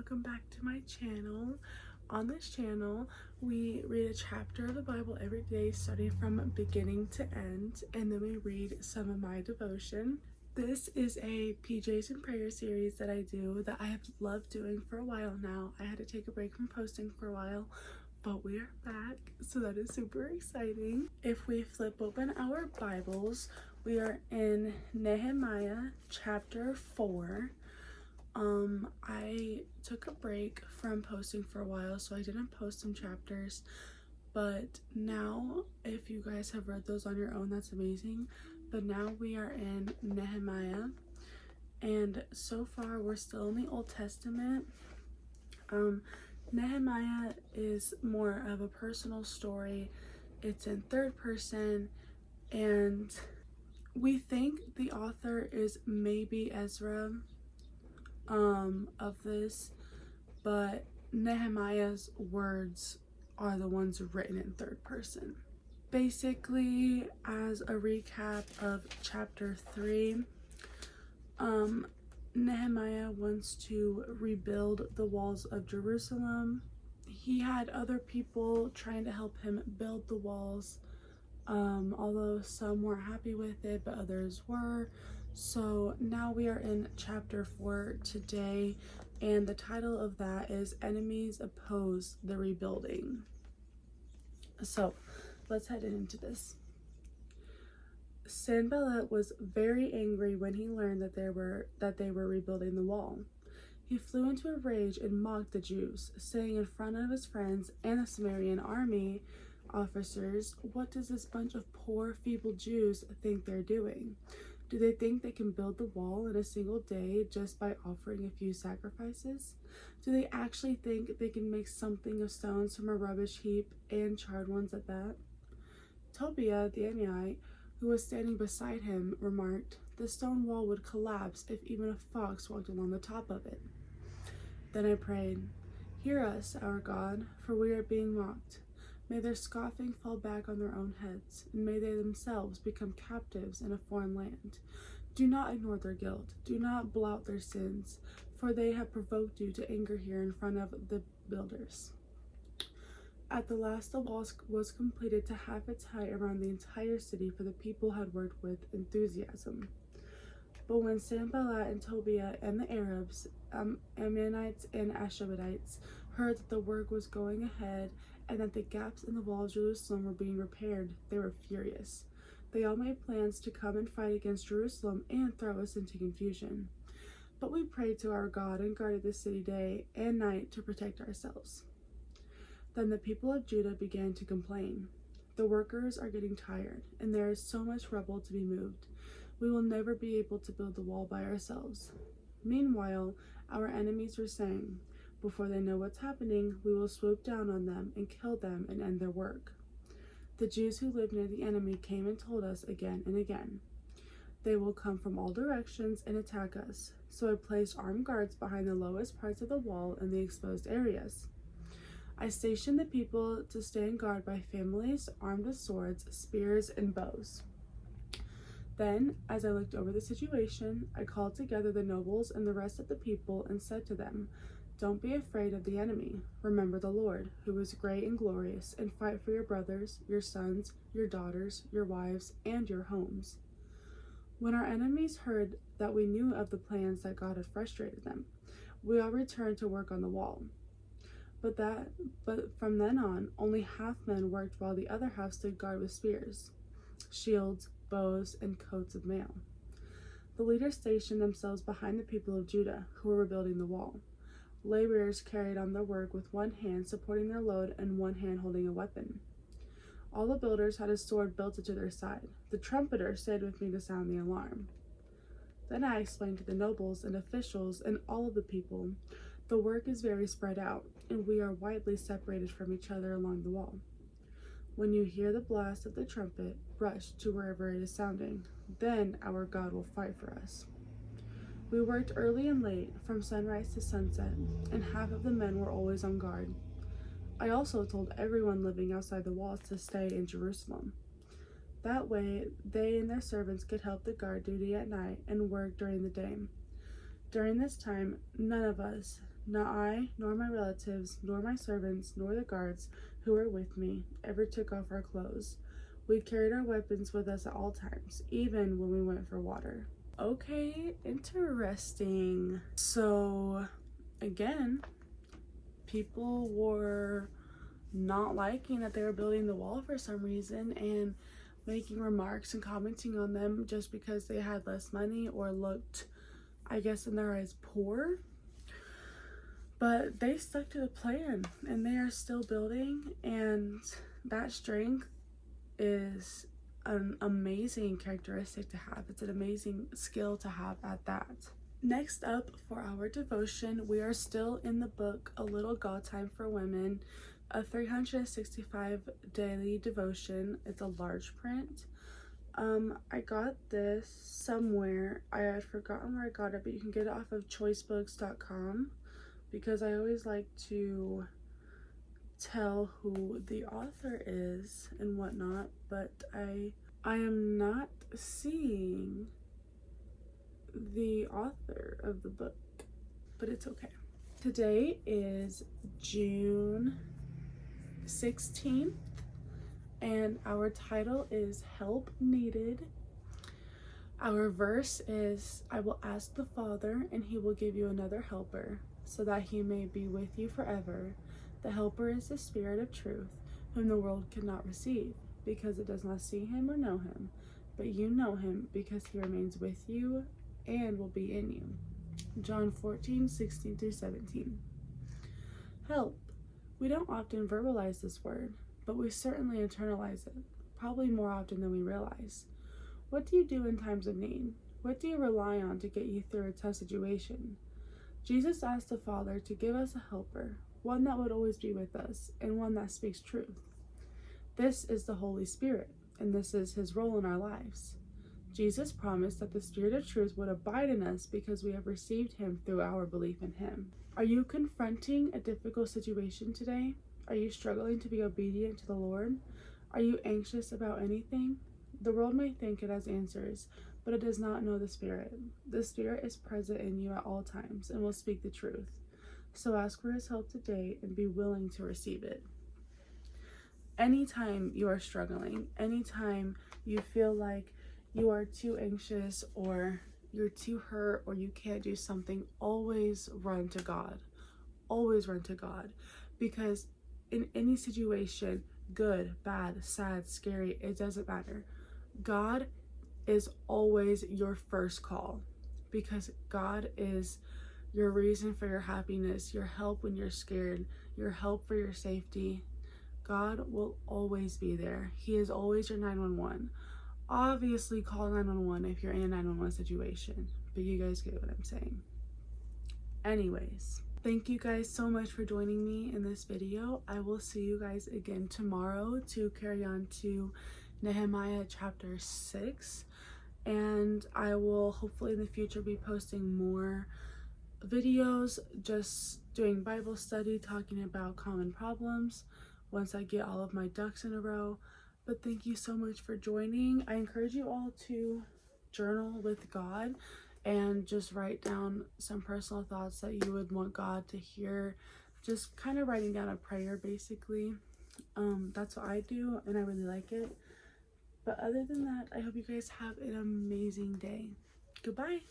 welcome back to my channel. On this channel, we read a chapter of the Bible every day, starting from beginning to end, and then we read some of my devotion. This is a PJs and prayer series that I do that I have loved doing for a while now. I had to take a break from posting for a while, but we are back, so that is super exciting. If we flip open our Bibles, we are in Nehemiah chapter 4. I took a break from posting for a while, so I didn't post some chapters, but now if you guys have read those on your own, that's amazing. But now we are in Nehemiah, and so far we're still in the Old Testament. Nehemiah is more of a personal story. It's in third person, and we think the author is maybe Ezra of this, but Nehemiah's words are the ones written in third person. Basically, as a recap of chapter 3, Nehemiah wants to rebuild the walls of Jerusalem. He had other people trying to help him build the walls, although some weren't happy with it, but others were. So now we are in chapter 4 today, and the title of that is Enemies Oppose the Rebuilding. So let's head into this. Sanballat was very angry when he learned that they were rebuilding the wall. He flew into a rage and mocked the Jews, saying in front of his friends and the Samaritan army officers, "What does this bunch of poor, feeble Jews think they're doing? Do they think they can build the wall in a single day just by offering a few sacrifices? Do they actually think they can make something of stones from a rubbish heap, and charred ones at that?" Tobiah the Ammonite, who was standing beside him, remarked, "The stone wall would collapse if even a fox walked along the top of it." Then I prayed, "Hear us, our God, for we are being mocked. May their scoffing fall back on their own heads, and may they themselves become captives in a foreign land. Do not ignore their guilt. Do not blot their sins, for they have provoked you to anger here in front of the builders." At the last, the wall was completed to half its height around the entire city, for the people had worked with enthusiasm. But when Sanballat and Tobiah and the Arabs, Ammonites and Ashdodites, heard that the work was going ahead and that the gaps in the wall of Jerusalem were being repaired, they were furious. They all made plans to come and fight against Jerusalem and throw us into confusion. But we prayed to our God and guarded the city day and night to protect ourselves. Then the people of Judah began to complain. "The workers are getting tired, and there is so much rubble to be moved. We will never be able to build the wall by ourselves." Meanwhile, our enemies were saying, "Before they know what's happening, we will swoop down on them and kill them and end their work." The Jews who lived near the enemy came and told us again and again, "They will come from all directions and attack us." So I placed armed guards behind the lowest parts of the wall and the exposed areas. I stationed the people to stand guard by families, armed with swords, spears, and bows. Then, as I looked over the situation, I called together the nobles and the rest of the people and said to them, "Don't be afraid of the enemy. Remember the Lord, who is great and glorious, and fight for your brothers, your sons, your daughters, your wives, and your homes." When our enemies heard that we knew of the plans that God had frustrated them, we all returned to work on the wall. But from then on, only half men worked while the other half stood guard with spears, shields, bows, and coats of mail. The leaders stationed themselves behind the people of Judah, who were rebuilding the wall. Laborers carried on their work with one hand supporting their load and one hand holding a weapon. All the builders had a sword belted to their side. The trumpeter stayed with me to sound the alarm. Then I explained to the nobles and officials and all of the people, "The work is very spread out, and we are widely separated from each other along the wall. When you hear the blast of the trumpet, rush to wherever it is sounding. Then our God will fight for us." We worked early and late, from sunrise to sunset, and half of the men were always on guard. I also told everyone living outside the walls to stay in Jerusalem. That way, they and their servants could help the guard duty at night and work during the day. During this time, none of us, Not I, nor my relatives, nor my servants, nor the guards who were with me ever took off our clothes. We carried our weapons with us at all times, even when we went for water. Okay, interesting. So, again, people were not liking that they were building the wall for some reason and making remarks and commenting on them just because they had less money or looked, I guess, in their eyes, poor. But they stuck to the plan and they are still building, and that strength is an amazing characteristic to have. It's an amazing skill to have at that. Next up for our devotion, we are still in the book A Little God Time for Women, a 365 daily devotion. It's a large print. I got this somewhere. I had forgotten where I got it, but you can get it off of choicebooks.com because I always like to tell who the author is and whatnot, but I am not seeing the author of the book, but it's okay. Today is June 16th, and our title is Help Needed. Our verse is, I will ask the Father, and he will give you another helper, so that he may be with you forever. The helper is the Spirit of truth, whom the world cannot receive, because it does not see him or know him. But you know him, because he remains with you and will be in you. John 14:16-17. Help. We don't often verbalize this word, but we certainly internalize it, probably more often than we realize. What do you do in times of need? What do you rely on to get you through a tough situation? Jesus asked the Father to give us a helper, one that would always be with us, and one that speaks truth. This is the Holy Spirit, and this is his role in our lives. Jesus promised that the Spirit of truth would abide in us because we have received him through our belief in him. Are you confronting a difficult situation today? Are you struggling to be obedient to the Lord? Are you anxious about anything? The world may think it has answers, but it does not know the Spirit. The Spirit is present in you at all times and will speak the truth. So ask for his help today and be willing to receive it. Anytime you are struggling, anytime you feel like you are too anxious or you're too hurt or you can't do something, always run to God. Always run to God. Because in any situation, good, bad, sad, scary, it doesn't matter. God is always your first call, because God is your reason for your happiness, your help when you're scared, your help for your safety. God will always be there. He is always your 911. Obviously, call 911 if you're in a 911 situation, but you guys get what I'm saying. Anyways, thank you guys so much for joining me in this video. I will see you guys again tomorrow to carry on to Nehemiah chapter 6, and I will hopefully in the future be posting more videos, just doing Bible study, talking about common problems once I get all of my ducks in a row. But thank you so much for joining. I encourage you all to journal with God and just write down some personal thoughts that you would want God to hear. Just kind of writing down a prayer, basically. That's what I do, and I really like it. But other than that, I hope you guys have an amazing day. Goodbye.